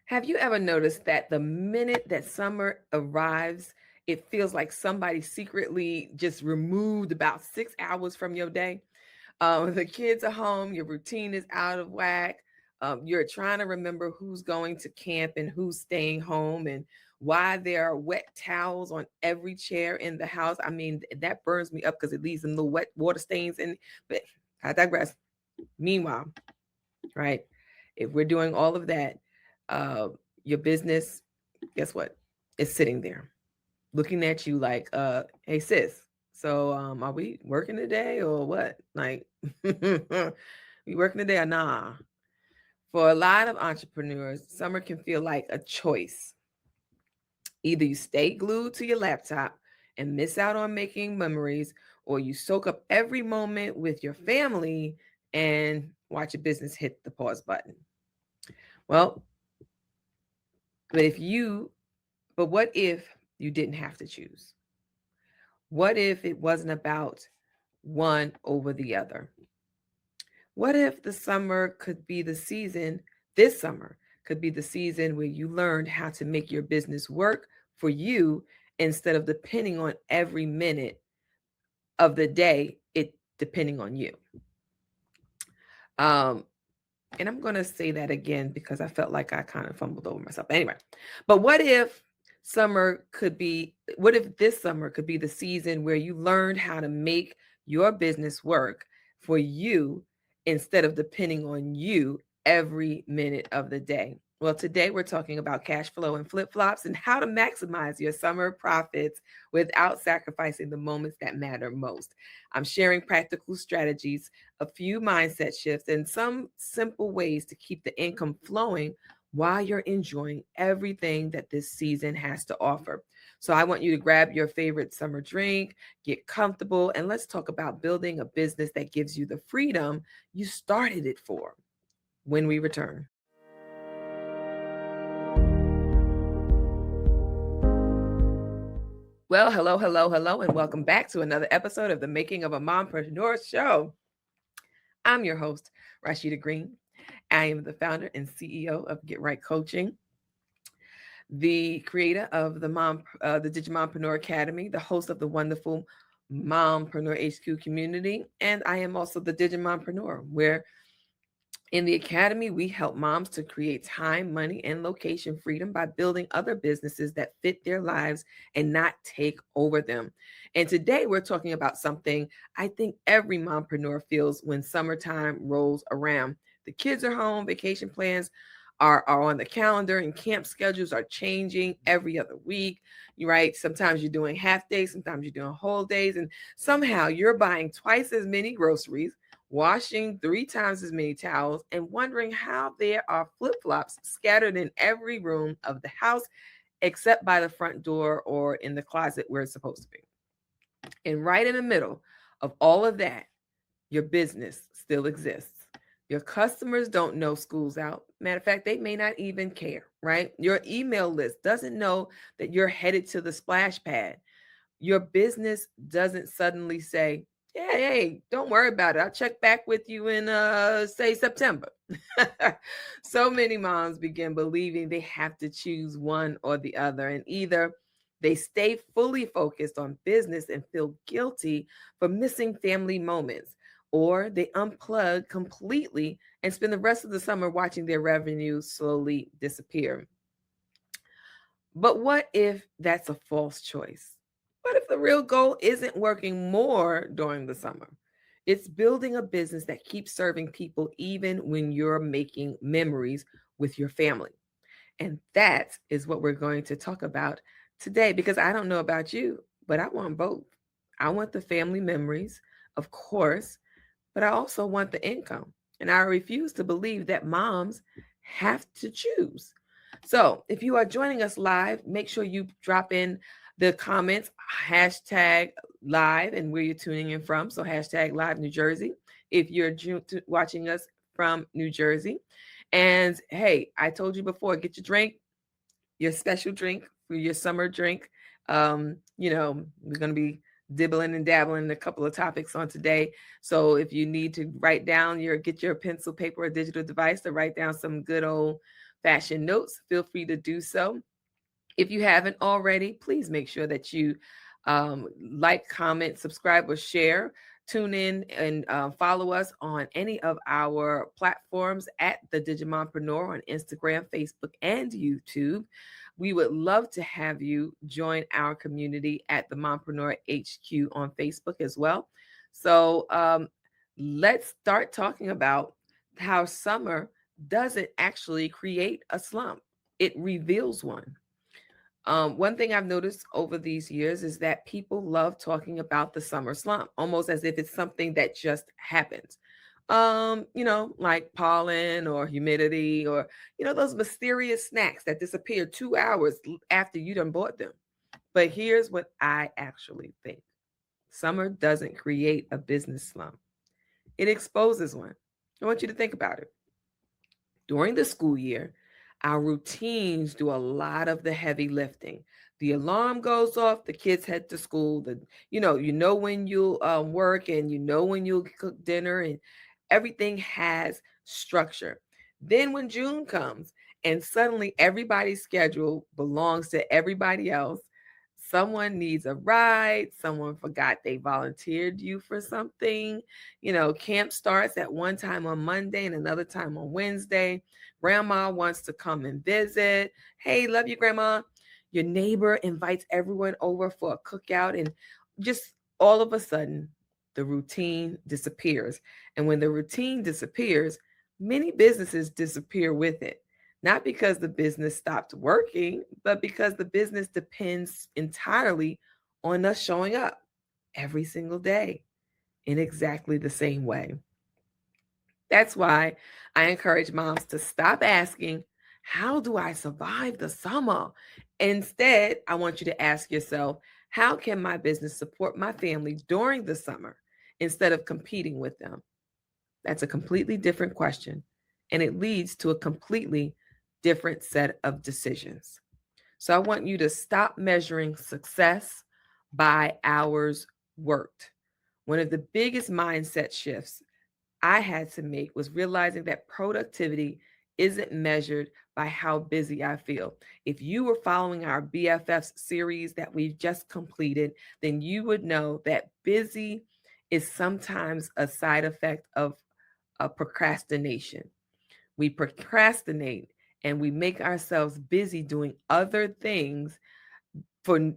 Have you ever noticed that the minute that summer arrives, it feels like somebody secretly just removed about 6 hours from your day? The kids are home, your routine is out of whack. You're trying to remember who's going to camp and who's staying home and why there are wet towels on every chair in the house. I mean, that burns me up because it leaves them little wet water stains in. But I digress. Meanwhile, right? If we're doing all of that, uh, your business, guess what? It's sitting there looking at you like, hey sis, so are we working today or what? Like, we working today or nah? For a lot of entrepreneurs, summer can feel like a choice. Either you stay glued to your laptop and miss out on making memories, or you soak up every moment with your family and watch your business hit the pause button. Well, but if you, but what if you didn't have to choose? What if it wasn't about one over the other? What if the summer could be the season, this summer could be the season where you learned how to make your business work for you instead of depending on every minute of the day, it depending on you? Um, and I'm going to say that again because I felt like I kind of fumbled over myself. Anyway, but what if this summer could be the season where you learned how to make your business work for you instead of depending on you every minute of the day? Well, today we're talking about cash flow and flip flops and how to maximize your summer profits without sacrificing the moments that matter most. I'm sharing practical strategies, a few mindset shifts, and some simple ways to keep the income flowing while you're enjoying everything that this season has to offer. So, I want you to grab your favorite summer drink, get comfortable, and let's talk about building a business that gives you the freedom you started it for when we return. Well, hello, hello, hello, and welcome back to another episode of the Making of a Mompreneur show. I'm your host, Rashida Green. I am the founder and CEO of Get Right Coaching, the creator of the Digimompreneur Academy, the host of the wonderful Mompreneur HQ community, and I am also the Digimompreneur, where in the Academy, we help moms to create time, money, and location freedom by building other businesses that fit their lives and not take over them. And today we're talking about something I think every mompreneur feels when summertime rolls around. The kids are home, vacation plans are on the calendar, and camp schedules are changing every other week. You're right. Sometimes you're doing half days, sometimes you're doing whole days, and somehow you're buying twice as many groceries, washing 3 times as many towels, and wondering how there are flip flops scattered in every room of the house except by the front door or in the closet where it's supposed to be. And right in the middle of all of that, your business still exists. Your customers don't know school's out. Matter of fact, they may not even care, right? Your email list doesn't know that you're headed to the splash pad. Your business doesn't suddenly say, yeah, hey, don't worry about it. I'll check back with you in say September. So many moms begin believing they have to choose one or the other, and either they stay fully focused on business and feel guilty for missing family moments, or they unplug completely and spend the rest of the summer watching their revenue slowly disappear. But what if that's a false choice? What if the real goal isn't working more during the summer? It's building a business that keeps serving people even when you're making memories with your family. And that is what we're going to talk about today, because I don't know about you, but I want both. I want the family memories, of course, but I also want the income. And I refuse to believe that moms have to choose. So if you are joining us live, make sure you drop in the comments, hashtag live, and where you're tuning in from. So hashtag live New Jersey if you're watching us from New Jersey. And hey, I told you before, get your drink, your special drink for your summer drink. We're going to be dibbling and dabbling in a couple of topics on today. So if you need to write down get your pencil, paper, or digital device to write down some good old fashion notes, feel free to do so. If you haven't already, please make sure that you like, comment, subscribe, or share. Tune in and follow us on any of our platforms at the Digimompreneur on Instagram, Facebook, and YouTube. We would love to have you join our community at the Mompreneur HQ on Facebook as well. So let's start talking about how summer doesn't actually create a slump, it reveals one. One thing I've noticed over these years is that people love talking about the summer slump, almost as if it's something that just happens. Like pollen or humidity or, those mysterious snacks that disappear 2 hours after you done bought them. But here's what I actually think. Summer doesn't create a business slump. It exposes one. I want you to think about it. During the school year, our routines do a lot of the heavy lifting. The alarm goes off, the kids head to school. You know when you'll work, and you know when you'll cook dinner, and everything has structure. Then when June comes, and suddenly everybody's schedule belongs to everybody else. Someone needs a ride. Someone forgot they volunteered you for something. Camp starts at one time on Monday and another time on Wednesday. Grandma wants to come and visit. Hey, love you, Grandma. Your neighbor invites everyone over for a cookout, and just all of a sudden, the routine disappears. And when the routine disappears, many businesses disappear with it. Not because the business stopped working, but because the business depends entirely on us showing up every single day in exactly the same way. That's why I encourage moms to stop asking, how do I survive the summer? Instead, I want you to ask yourself, how can my business support my family during the summer instead of competing with them? That's a completely different question, and it leads to a completely different set of decisions. So I want you to stop measuring success by hours worked. One of the biggest mindset shifts I had to make was realizing that productivity isn't measured by how busy I feel. If you were following our BFFs series that we've just completed, then you would know that busy is sometimes a side effect of procrastination. We procrastinate and we make ourselves busy doing other things for,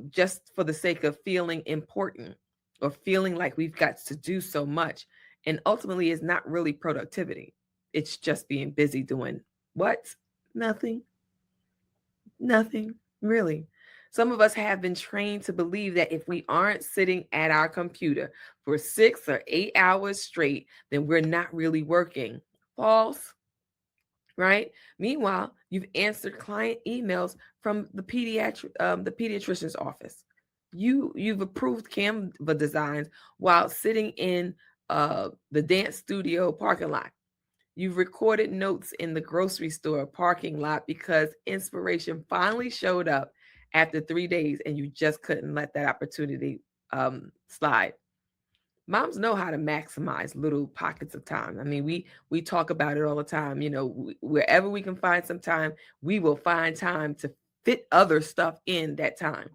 just for the sake of feeling important or feeling like we've got to do so much. And ultimately, it's not really productivity. It's just being busy doing what? Nothing. Nothing, really. Some of us have been trained to believe that if we aren't sitting at our computer for 6 or 8 hours straight, then we're not really working. False, right? Meanwhile, you've answered client emails from the pediatrician's office. You've approved Canva designs while sitting in the dance studio parking lot. You've recorded notes in the grocery store parking lot because inspiration finally showed up after 3 days, and you just couldn't let that opportunity slide. Moms know how to maximize little pockets of time. I mean, we talk about it all the time. Wherever we can find some time, we will find time to fit other stuff in that time.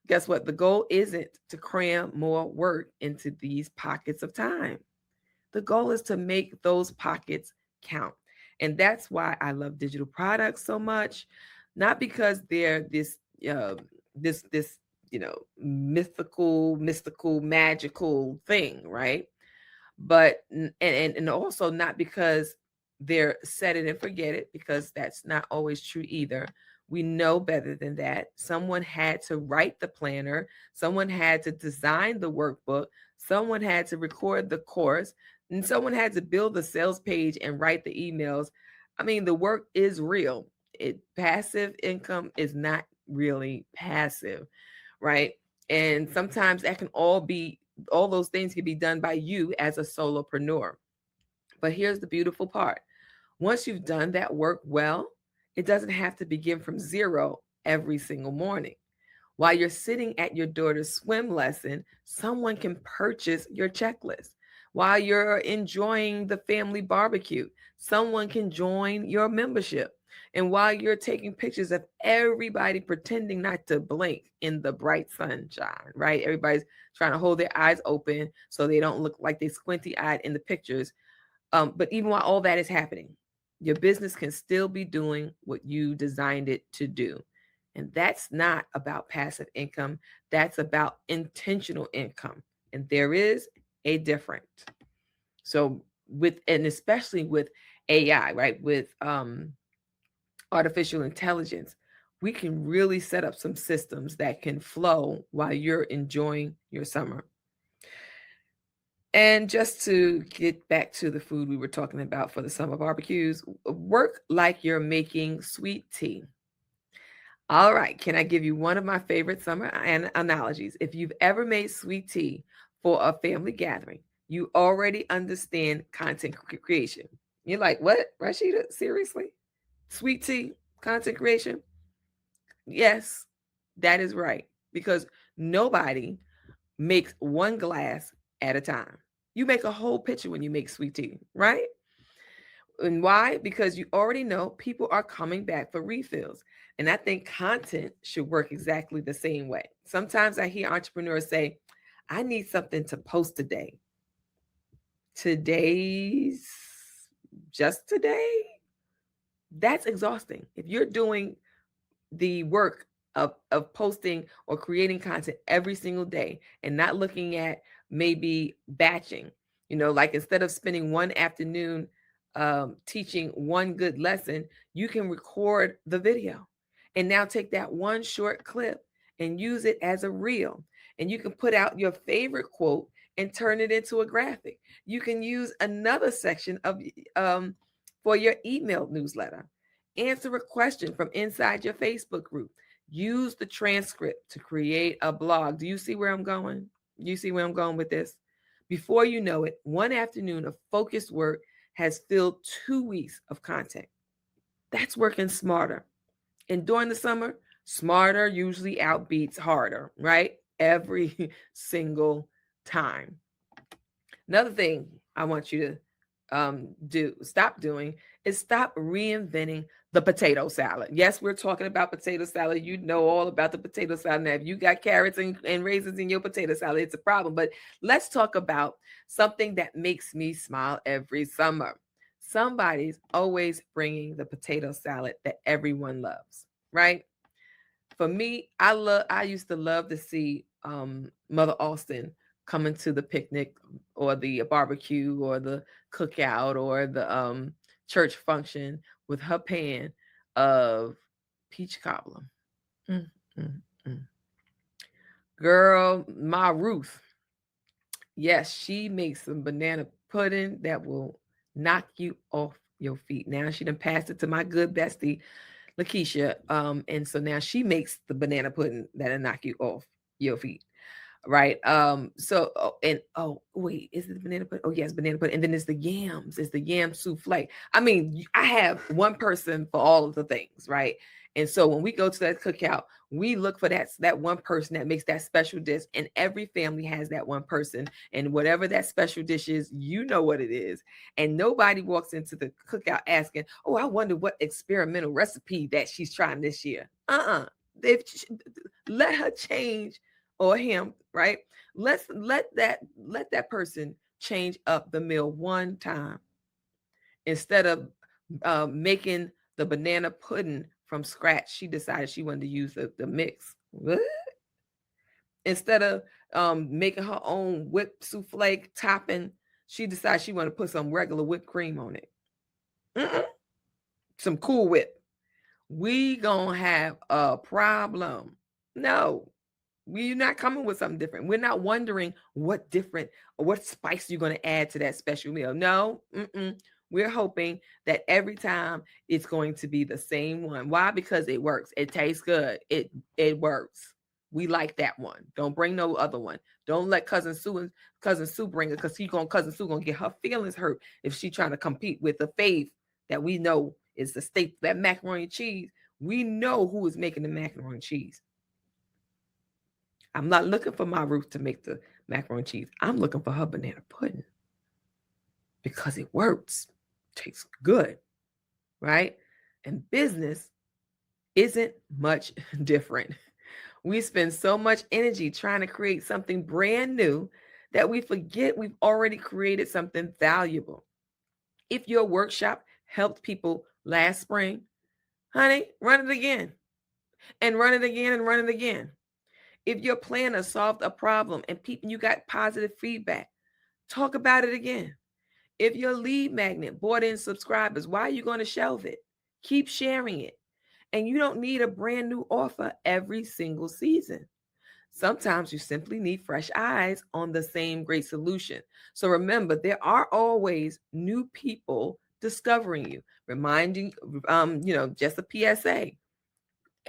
Guess what? The goal isn't to cram more work into these pockets of time. The goal is to make those pockets count. And that's why I love digital products so much. Not because they're this mystical, magical thing, right? But and also not because they're set it and forget it, because that's not always true either. We know better than that. Someone had to write the planner, someone had to design the workbook, someone had to record the course, and someone had to build the sales page and write the emails. I mean, the work is real. Passive income is not really passive, right? And sometimes that can all those things can be done by you as a solopreneur. But here's the beautiful part. Once you've done that work well, it doesn't have to begin from zero every single morning. While you're sitting at your daughter's swim lesson, someone can purchase your checklist. While you're enjoying the family barbecue, someone can join your membership. And while you're taking pictures of everybody pretending not to blink in the bright sunshine, right? Everybody's trying to hold their eyes open so they don't look like they squinty eyed in the pictures. But even while all that is happening, your business can still be doing what you designed it to do. And that's not about passive income. That's about intentional income. And there is a difference. So and especially with AI, right? With artificial intelligence, we can really set up some systems that can flow while you're enjoying your summer. And just to get back to the food we were talking about for the summer barbecues, work like you're making sweet tea. All right, can I give you one of my favorite summer analogies? If you've ever made sweet tea for a family gathering, you already understand content creation. You're like, what, Rashida? Seriously? Sweet tea, content creation? Yes, that is right. Because nobody makes one glass at a time. You make a whole pitcher when you make sweet tea, right? And why? Because you already know people are coming back for refills. And I think content should work exactly the same way. Sometimes I hear entrepreneurs say, I need something to post today. Today's just today? That's exhausting. If you're doing the work of posting or creating content every single day and not looking at maybe batching, like instead of spending one afternoon teaching one good lesson, you can record the video and now take that one short clip and use it as a reel. And you can put out your favorite quote and turn it into a graphic. You can use another section of for your email newsletter. Answer a question from inside your Facebook group. Use the transcript to create a blog. Do you see where I'm going? You see where I'm going with this? Before you know it, one afternoon of focused work has filled 2 weeks of content. That's working smarter. And during the summer, smarter usually outbeats harder, right? Every single time. Another thing I want you to stop doing is stop reinventing the potato salad. Yes, we're talking about potato salad. You know all about the potato salad. Now, if you got carrots and raisins in your potato salad, it's a problem. But let's talk about something that makes me smile every summer. Somebody's always bringing the potato salad that everyone loves, right? For me, I used to love to see Mother Austin coming to the picnic or the barbecue or the cookout or the church function with her pan of peach cobbler. Mm, mm, mm. Girl, my Ruth, yes, she makes some banana pudding that will knock you off your feet. Now she done passed it to my good bestie Lakeisha. And so now she makes the banana pudding that'll knock you off your feet. Right. Wait, is it the banana pudding? Oh, yes, banana pudding. And then it's the yams, it's the yam souffle. I mean, I have one person for all of the things, right? And so when we go to that cookout, we look for that one person that makes that special dish. And every family has that one person. And whatever that special dish is, you know what it is. And nobody walks into the cookout asking, oh, I wonder what experimental recipe that she's trying this year. Let her change, or him, right? Let that person change up the meal one time instead of making the banana pudding from scratch. She decided she wanted to use the mix. What? Instead of making her own whipped souffle topping, she decided she wanted to put some regular whipped cream on it. Some Cool Whip. We gonna have a problem. No, we're not coming with something different. We're not wondering what different or what spice you're going to add to that special meal. No, we're hoping that every time it's going to be the same one. Why? Because it works. It tastes good. It works. We like that one. Don't bring no other one. Don't let cousin Sue bring it, because cousin Sue gonna get her feelings hurt if she trying to compete with the fave that we know is the state, that macaroni and cheese. We know who is making the macaroni and cheese. I'm not looking for my Ruth to make the macaroni and cheese. I'm looking for her banana pudding because it works. Tastes good, right? And business isn't much different. We spend so much energy trying to create something brand new that we forget we've already created something valuable. If your workshop helped people last spring, honey, run it again and run it again and run it again. If your planner solved a problem and people you got positive feedback, talk about it again. If your lead magnet brought in subscribers, why are you going to shelve it? Keep sharing it. And you don't need a brand new offer every single season. Sometimes you simply need fresh eyes on the same great solution. So remember, there are always new people discovering you, reminding, just a PSA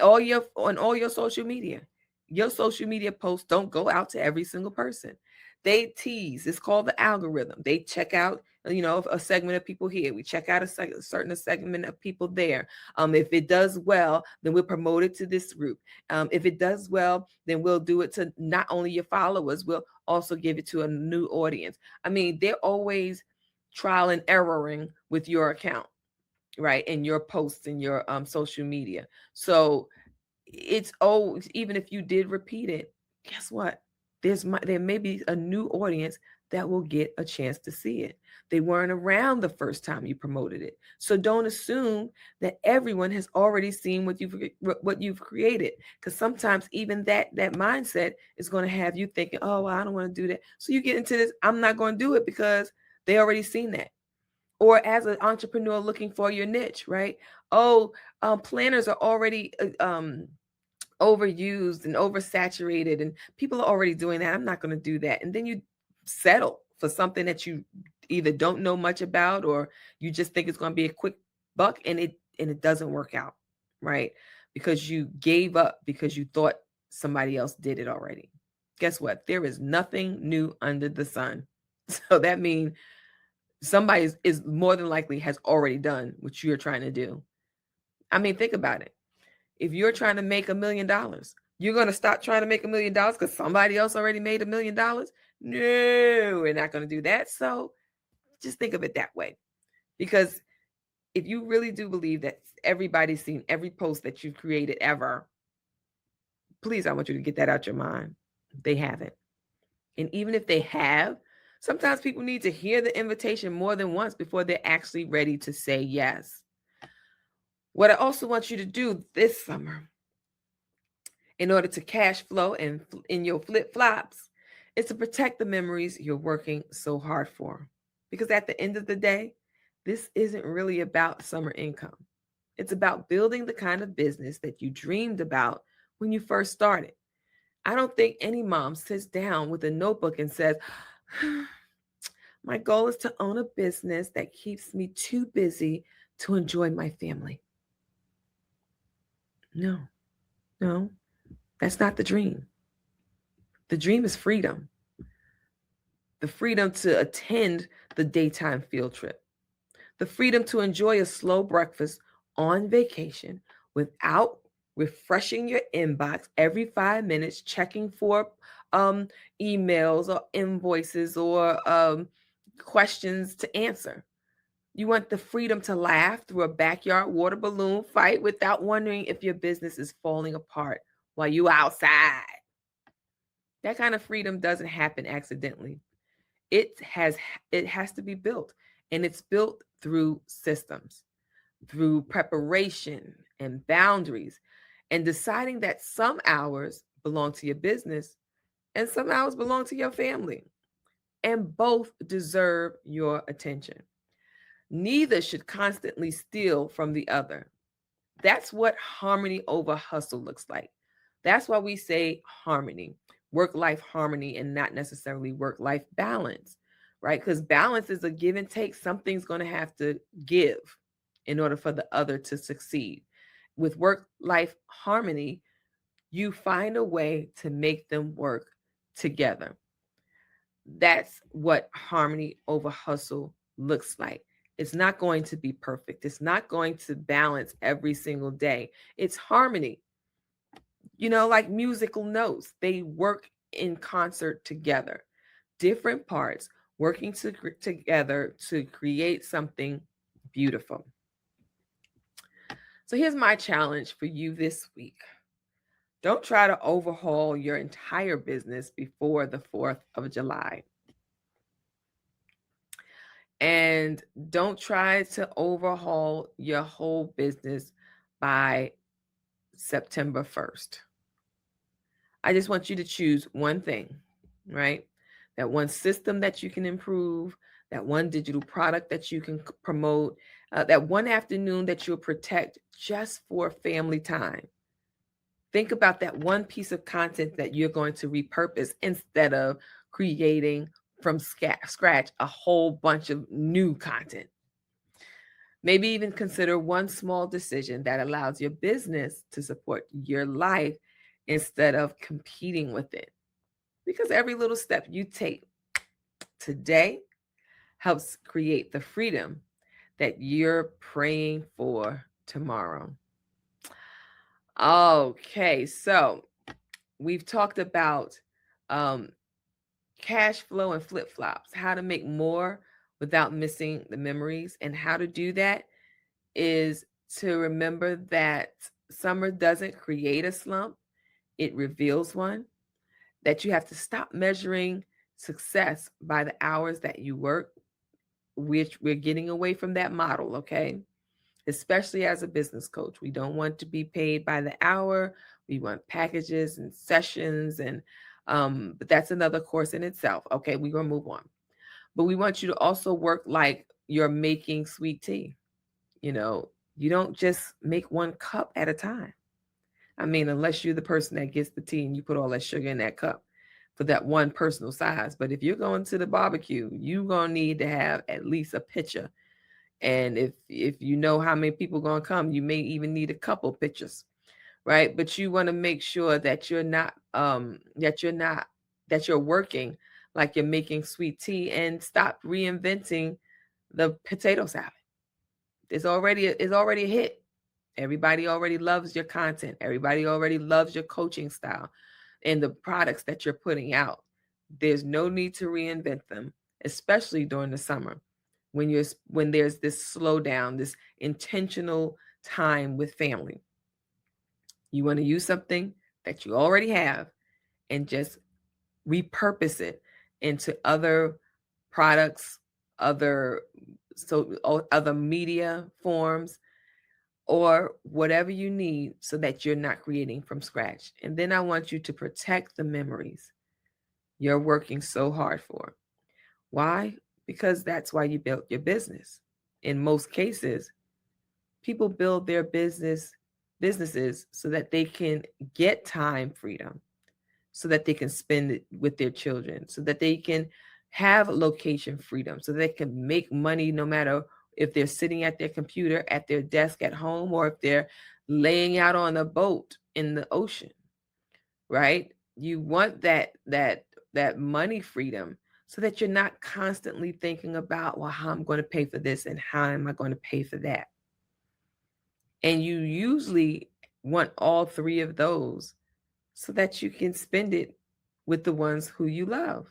all your social media. Your social media posts don't go out to every single person. They tease. It's called the algorithm. They check out, a segment of people here. We check out a certain segment of people there. If it does well, then we'll promote it to this group. If it does well, then we'll do it to not only your followers, we'll also give it to a new audience. I mean, they're always trial and erroring with your account, right? And your posts and your social media. So even if you did repeat it, guess what? There may be a new audience that will get a chance to see it. They weren't around the first time you promoted it. So don't assume that everyone has already seen what you've created, because sometimes even that mindset is going to have you thinking, oh, well, I don't want to do that. So you get into this, I'm not going to do it because they already seen that. Or as an entrepreneur looking for your niche, right? Oh, planners are already overused and oversaturated, and people are already doing that. I'm not going to do that. And then you settle for something that you either don't know much about, or you just think it's going to be a quick buck, and it doesn't work out, right? Because you gave up because you thought somebody else did it already. Guess what? There is nothing new under the sun. So that means somebody is more than likely has already done what you're trying to do. I mean, think about it. If you're trying to make $1 million, you're going to stop trying to make $1 million because somebody else already made $1 million? No, we're not going to do that. So just think of it that way. Because if you really do believe that everybody's seen every post that you've created ever, please, I want you to get that out your mind. They haven't. And even if they have, sometimes people need to hear the invitation more than once before they're actually ready to say yes. What I also want you to do this summer, in order to cash flow and in your flip-flops, is to protect the memories you're working so hard for. Because at the end of the day, this isn't really about summer income. It's about building the kind of business that you dreamed about when you first started. I don't think any mom sits down with a notebook and says, my goal is to own a business that keeps me too busy to enjoy my family. No, that's not the dream. The dream is freedom. The freedom to attend the daytime field trip. The freedom to enjoy a slow breakfast on vacation without refreshing your inbox every 5 minutes, checking for emails or invoices or questions to answer. You want the freedom to laugh through a backyard water balloon fight without wondering if your business is falling apart while you outside. That kind of freedom doesn't happen accidentally. It has to be built, and it's built through systems, through preparation and boundaries, and deciding that some hours belong to your business and some hours belong to your family, and both deserve your attention. Neither should constantly steal from the other. That's what harmony over hustle looks like. That's why we say harmony, work-life harmony, and not necessarily work-life balance, right? Because balance is a give and take. Something's going to have to give in order for the other to succeed. With work-life harmony, you find a way to make them work together. That's what harmony over hustle looks like. It's not going to be perfect. It's not going to balance every single day. It's harmony. Like musical notes, they work in concert together. Different parts working together to create something beautiful. So here's my challenge for you this week. Don't try to overhaul your entire business before the 4th of July. And don't try to overhaul your whole business by September 1st. I just want you to choose one thing, right? That one system that you can improve, that one digital product that you can promote, that one afternoon that you'll protect just for family time. Think about that one piece of content that you're going to repurpose instead of creating from scratch a whole bunch of new content. Maybe even consider one small decision that allows your business to support your life instead of competing with it. Because every little step you take today helps create the freedom that you're praying for tomorrow. Okay, so we've talked about cash flow and flip flops, how to make more without missing the memories. And how to do that is to remember that summer doesn't create a slump, it reveals one. That you have to stop measuring success by the hours that you work, which we're getting away from that model, okay? Especially as a business coach. We don't want to be paid by the hour. We want packages and sessions, and but that's another course in itself. Okay, we're gonna move on. But we want you to also work like you're making sweet tea. You know, you don't just make one cup at a time. I mean, unless you're the person that gets the tea and you put all that sugar in that cup for that one personal size. But if you're going to the barbecue, you're gonna need to have at least a pitcher. And if you know how many people gonna come, you may even need a couple pitchers, right? But you want to make sure that you're working like you're making sweet tea, and stop reinventing the potato salad. It's already a hit. Everybody already loves your content. Everybody already loves your coaching style and the products that you're putting out. There's no need to reinvent them, especially during the summer when there's this slowdown, this intentional time with family. You want to use something that you already have and just repurpose it into other products, other other media forms, or whatever you need, so that you're not creating from scratch. And then I want you to protect the memories you're working so hard for. Why? Because that's why you built your business. In most cases, people build their businesses so that they can get time freedom, so that they can spend it with their children, so that they can have location freedom, so they can make money no matter if they're sitting at their computer, at their desk at home, or if they're laying out on a boat in the ocean, right? You want that money freedom so that you're not constantly thinking about, well, how I'm going to pay for this and how am I going to pay for that. And you usually want all three of those so that you can spend it with the ones who you love.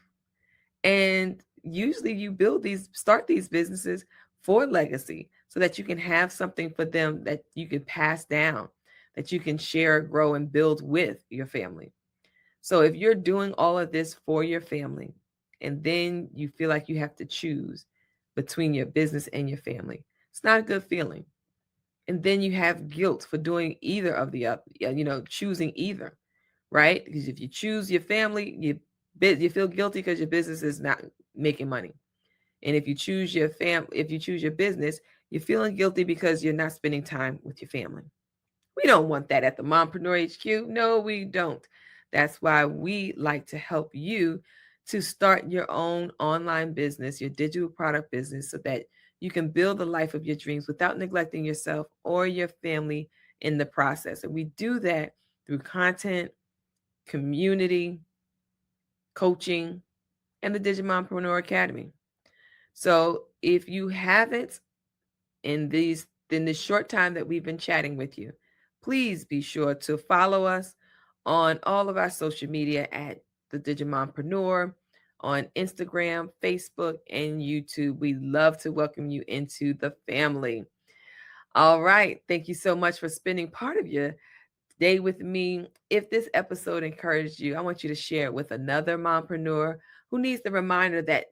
And usually you start these businesses for legacy so that you can have something for them that you can pass down, that you can share, grow, and build with your family. So if you're doing all of this for your family, and then you feel like you have to choose between your business and your family, it's not a good feeling. And then you have guilt for doing either of the choosing either, right? Because if you choose your family, you feel guilty because your business is not making money. And if you choose your business, you're feeling guilty because you're not spending time with your family. We don't want that at the Mompreneur HQ. No, we don't. That's why we like to help you to start your own online business, your digital product business, so that you can build the life of your dreams without neglecting yourself or your family in the process. And we do that through content, community, coaching, and the Digimompreneur Academy. So if you haven't, in this short time that we've been chatting with you, please be sure to follow us on all of our social media at the Digimompreneur, on Instagram, Facebook, and YouTube. We love to welcome you into the family. All right. Thank you so much for spending part of your day with me. If this episode encouraged you, I want you to share it with another mompreneur who needs the reminder that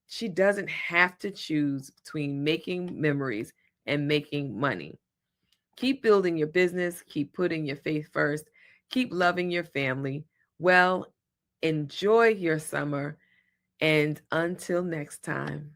she doesn't have to choose between making memories and making money. Keep building your business, keep putting your faith first, keep loving your family. Well, enjoy your summer, and until next time.